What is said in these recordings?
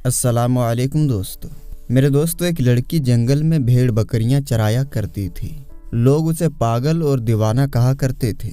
अस्सलामु अलैकुम दोस्तों। मेरे दोस्तों, एक लड़की जंगल में भेड़ बकरियां चराया करती थी। लोग उसे पागल और दीवाना कहा करते थे,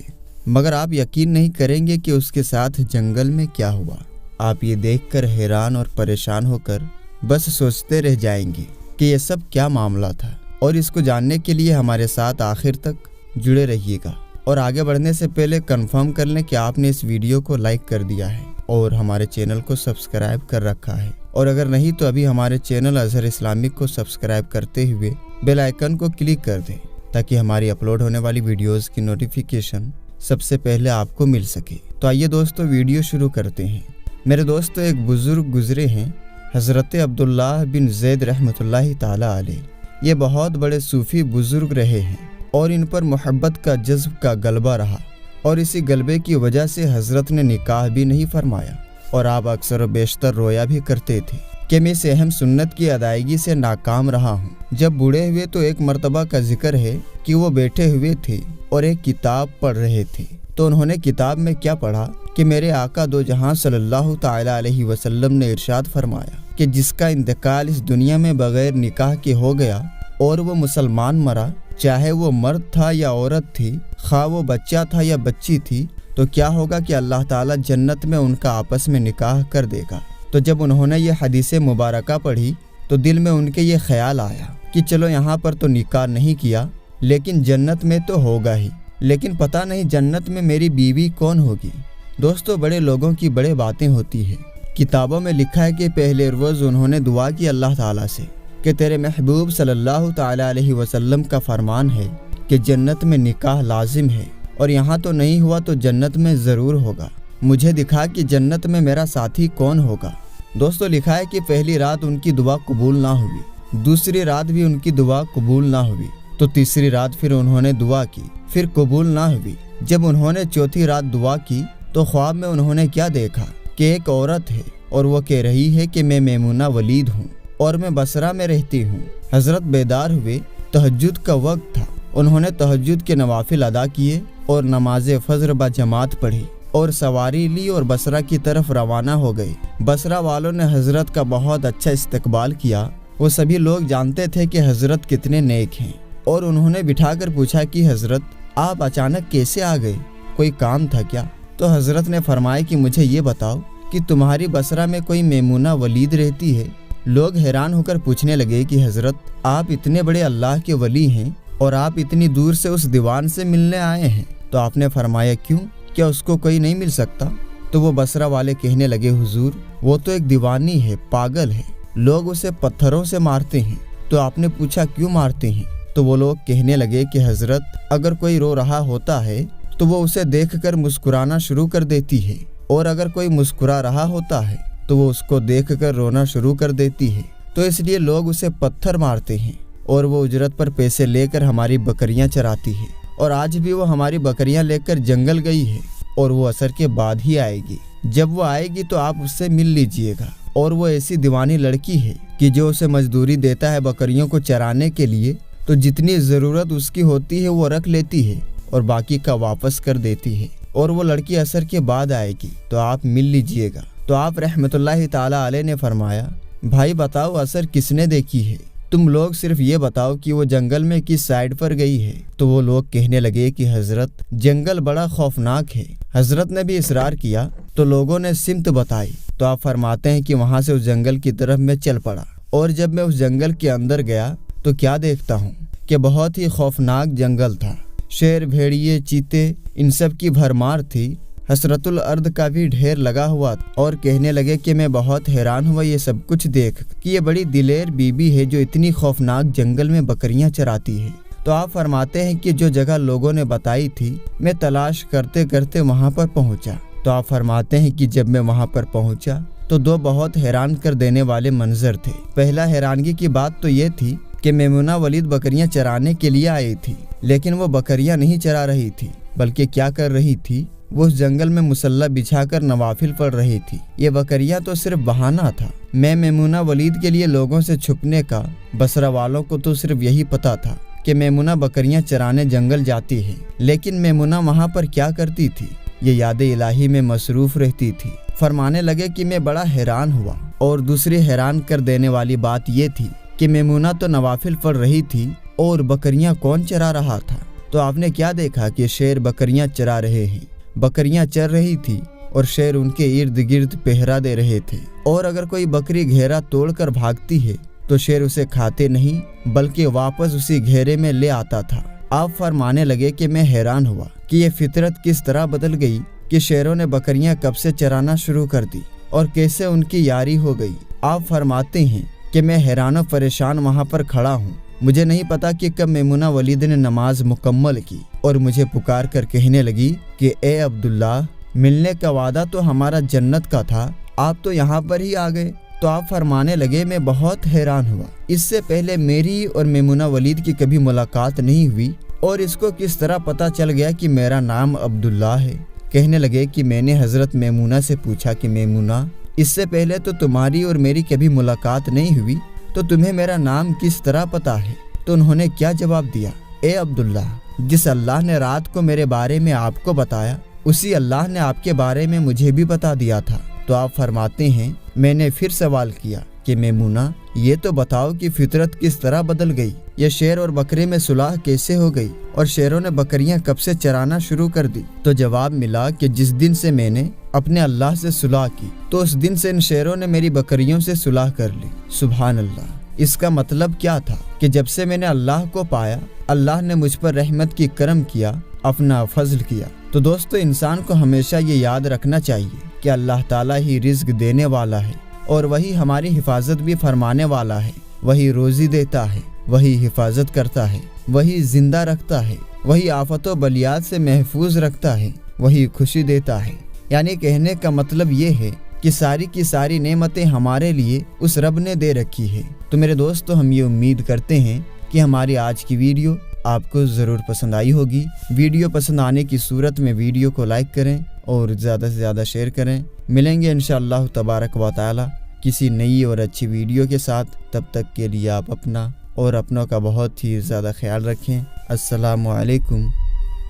मगर आप यकीन नहीं करेंगे कि उसके साथ जंगल में क्या हुआ। आप ये देखकर हैरान और परेशान होकर बस सोचते रह जाएंगे कि ये सब क्या मामला था। और इसको जानने के लिए हमारे साथ आखिर तक जुड़े रहिएगा। और आगे बढ़ने से पहले कंफर्म कर लें कि आपने इस वीडियो को लाइक कर दिया है और हमारे चैनल को सब्सक्राइब कर रखा है। और अगर नहीं तो अभी हमारे चैनल अजहर इस्लामिक को सब्सक्राइब करते हुए बेल आइकन को क्लिक कर दें, ताकि हमारी अपलोड होने वाली वीडियोस की नोटिफिकेशन सबसे पहले आपको मिल सके। तो आइए दोस्तों, वीडियो शुरू करते हैं। मेरे दोस्तों, एक बुजुर्ग गुजरे हैं, हज़रत अब्दुल्लाह बिन ज़ैद रहमतुल्लाहि ताला अलैह। ये बहुत बड़े सूफ़ी बुजुर्ग रहे हैं और इन पर मोहब्बत का जज्ब का गलबा रहा, और इसी गलबे की वजह से हज़रत ने निकाह भी नहीं फरमाया। और आप अक्सर व बेशतर रोया भी करते थे कि मैं इस अहम सुन्नत की अदायगी से नाकाम रहा हूँ। जब बूढ़े हुए तो एक मर्तबा का जिक्र है कि वो बैठे हुए थे और एक किताब पढ़ रहे थे। तो उन्होंने किताब में क्या पढ़ा कि मेरे आका दो जहां सल्लल्लाहु ताला अलैहि वसल्लम ने इरशाद फरमाया कि जिसका इंतकाल इस दुनिया में बगैर निकाह के हो गया और वो मुसलमान मरा, चाहे वो मर्द था या औरत थी, खा वो बच्चा था या बच्ची थी, तो क्या होगा कि अल्लाह ताला जन्नत में उनका आपस में निकाह कर देगा। तो जब उन्होंने ये हदीस मुबारका पढ़ी तो दिल में उनके ये ख्याल आया कि चलो यहाँ पर तो निकाह नहीं किया, लेकिन जन्नत में तो होगा ही। लेकिन पता नहीं जन्नत में मेरी बीवी कौन होगी। दोस्तों, बड़े लोगों की बड़े बातें होती है। किताबों में लिखा है कि पहले रोज़ उन्होंने दुआ की अल्लाह ताला से कि तेरे महबूब सल्लल्लाहु ताला अलैहि वसल्लम का फरमान है कि जन्नत में निकाह लाजिम है, और यहाँ तो नहीं हुआ तो जन्नत में ज़रूर होगा। मुझे दिखा कि जन्नत में मेरा साथी कौन होगा। दोस्तों, लिखा है कि पहली रात उनकी दुआ कबूल ना हुई, दूसरी रात भी उनकी दुआ कबूल ना हुई, तो तीसरी रात फिर उन्होंने दुआ की, फिर कबूल ना हुई। जब उन्होंने चौथी रात दुआ की तो ख्वाब में उन्होंने क्या देखा कि एक औरत है और वो कह रही है कि मैं मैमूना वलीद हूँ और मैं बसरा में रहती हूँ। हजरत बेदार हुए, तहज्जुद का वक्त था। उन्होंने तहज्जुद के नवाफिल अदा किए और नमाज फजर ब जमात पढ़ी और सवारी ली और बसरा की तरफ रवाना हो गए। बसरा वालों ने हजरत का बहुत अच्छा इस्तकबाल किया। वो सभी लोग जानते थे कि हजरत कितने नेक हैं, और उन्होंने बिठाकर पूछा कि हजरत, आप अचानक कैसे आ गए, कोई काम था क्या? तो हजरत ने फरमाया कि मुझे ये बताओ कि तुम्हारी बसरा में कोई मैमूना वलीद रहती है? लोग हैरान होकर पूछने लगे कि हजरत, आप इतने बड़े अल्लाह के वली हैं और आप इतनी दूर से उस दीवान से मिलने आए हैं। तो आपने फरमाया क्यों, क्या उसको कोई नहीं मिल सकता? तो वो बसरा वाले कहने लगे, हुजूर, वो तो एक दीवानी है, पागल है, लोग उसे पत्थरों से मारते हैं। तो आपने पूछा क्यों मारते हैं? तो वो लोग कहने लगे कि हजरत, अगर कोई रो रहा होता है तो वो उसे देखकर मुस्कुराना शुरू कर देती है, और अगर कोई मुस्कुरा रहा होता है तो वो उसको देखकर रोना शुरू कर देती है। तो इसलिए लोग उसे पत्थर मारते हैं, और वो उजरत पर पैसे लेकर हमारी बकरियां चराती है। और आज भी वो हमारी बकरियां लेकर जंगल गई है, और वो असर के बाद ही आएगी। जब वो आएगी तो आप उससे मिल लीजिएगा। और वो ऐसी दीवानी लड़की है कि जो उसे मजदूरी देता है बकरियों को चराने के लिए, तो जितनी ज़रूरत उसकी होती है वो रख लेती है और बाकी का वापस कर देती है। और वो लड़की असर के बाद आएगी, तो आप मिल लीजिएगा। तो आप रहमतुल्लाहि ताला अलैह ने फरमाया, भाई बताओ असर किसने देखी है? तुम लोग सिर्फ ये बताओ कि वो जंगल में किस साइड पर गई है। तो वो लोग कहने लगे कि हजरत, जंगल बड़ा खौफनाक है। हजरत ने भी इसरार किया तो लोगों ने सिमत बताई। तो आप फरमाते हैं कि वहाँ से उस जंगल की तरफ मैं चल पड़ा, और जब मैं उस जंगल के अंदर गया तो क्या देखता हूँ कि बहुत ही खौफनाक जंगल था। शेर, भेड़िए, चीते, इन सब की भरमार थी। हसरतुल अर्द का भी ढेर लगा हुआ, और कहने लगे कि मैं बहुत हैरान हुआ ये सब कुछ देख कि ये बड़ी दिलेर बीबी है जो इतनी खौफनाक जंगल में बकरियां चराती है। तो आप फरमाते हैं कि जो जगह लोगों ने बताई थी, मैं तलाश करते करते वहां पर पहुंचा। तो आप फरमाते हैं कि जब मैं वहां पर पहुंचा तो दो बहुत हैरान कर देने वाले मंजर थे। पहला हैरानगी की बात तो ये थी कि मैमूना वलीद बकरियां चराने के लिए आई थी, लेकिन वो बकरियां नहीं चरा रही थी, बल्कि क्या कर रही थी, वो उस जंगल में मुसल्ला बिछाकर नवाफिल पढ़ रही थी। ये बकरियां तो सिर्फ बहाना था। मैं मैमूना वलीद के लिए लोगों से छुपने का, बसरा वालों को तो सिर्फ यही पता था कि मैमूना बकरियां चराने जंगल जाती है, लेकिन मैमूना वहाँ पर क्या करती थी, ये याद इलाही में मसरूफ रहती थी। फरमाने लगे कि मैं बड़ा हैरान हुआ اور دوسری حیران کر دینے والی بات یہ تھی کہ میمونہ تو نوافل پڑھ رہی تھی اور بکریاں کون چرا رہا تھا؟ تو آپ نے کیا دیکھا کہ شیر بکریاں چرا رہے ہیں، بکریاں چر رہی تھی اور شیر ان کے ارد گرد پہرا دے رہے تھے، اور اگر کوئی بکری گھیرا توڑ کر بھاگتی ہے تو شیر اسے کھاتے نہیں بلکہ واپس اسی گھیرے میں لے آتا تھا۔ آپ فرمانے لگے کہ میں حیران ہوا کہ یہ فطرت کس طرح بدل گئی کہ شیروں نے بکریاں کب سے چرانا شروع کر دی اور کیسے ان کی یاری ہو گئی۔ آپ فرماتے ہیں کہ میں حیران و پریشان وہاں پر کھڑا ہوں، مجھے نہیں پتا کہ کب میمونہ ولید نے نماز مکمل کی اور مجھے پکار کر کہنے لگی کہ اے عبداللہ، ملنے کا وعدہ تو ہمارا جنت کا تھا، آپ تو یہاں پر ہی آ گئے۔ تو آپ فرمانے لگے میں بہت حیران ہوا، اس سے پہلے میری اور میمونہ ولید کی کبھی ملاقات نہیں ہوئی اور اس کو کس طرح پتا چل گیا کہ میرا نام عبداللہ ہے؟ کہنے لگے کہ میں نے حضرت میمونہ سے پوچھا کہ میمونہ، اس سے پہلے تو تمہاری اور میری کبھی ملاقات نہیں ہوئی، تو تمہیں میرا نام کس طرح پتا ہے؟ تو انہوں نے کیا جواب دیا؟ اے عبداللہ، جس اللہ نے رات کو میرے بارے میں آپ کو بتایا، اسی اللہ نے آپ کے بارے میں مجھے بھی بتا دیا تھا۔ تو آپ فرماتے ہیں میں نے پھر سوال کیا کہ میمونہ، یہ تو بتاؤ کہ فطرت کس طرح بدل گئی، یہ شیر اور بکرے میں صلح کیسے ہو گئی اور شیروں نے بکریاں کب سے چرانا شروع کر دی؟ تو جواب ملا کہ جس دن سے میں نے اپنے اللہ سے صلح کی تو اس دن سے ان شیروں نے میری بکریوں سے صلح کر لی۔ سبحان اللہ۔ اس کا مطلب کیا تھا کہ جب سے میں نے اللہ کو پایا، اللہ نے مجھ پر رحمت کی کرم کیا، اپنا فضل کیا۔ تو دوستو، انسان کو ہمیشہ یہ یاد رکھنا چاہیے کہ اللہ تعالیٰ ہی رزق دینے والا ہے اور وہی ہماری حفاظت بھی فرمانے والا ہے، وہی روزی دیتا ہے، وہی حفاظت کرتا ہے، وہی زندہ رکھتا ہے، وہی آفت و بلیات سے محفوظ رکھتا ہے، وہی خوشی دیتا ہے۔ یعنی کہنے کا مطلب یہ ہے کہ ساری کی ساری نعمتیں ہمارے لیے اس رب نے دے رکھی ہے۔ تو میرے دوستو، ہم یہ امید کرتے ہیں کہ ہماری آج کی ویڈیو آپ کو ضرور پسند آئی ہوگی۔ ویڈیو پسند آنے کی صورت میں ویڈیو کو لائک کریں اور زیادہ سے زیادہ شیئر کریں۔ ملیں گے انشاءاللہ تبارک و تعالی کسی نئی اور اچھی ویڈیو کے ساتھ۔ تب تک کے لیے آپ اپنا اور اپنوں کا بہت ہی زیادہ خیال رکھیں۔ السلام علیکم،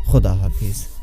خدا حافظ۔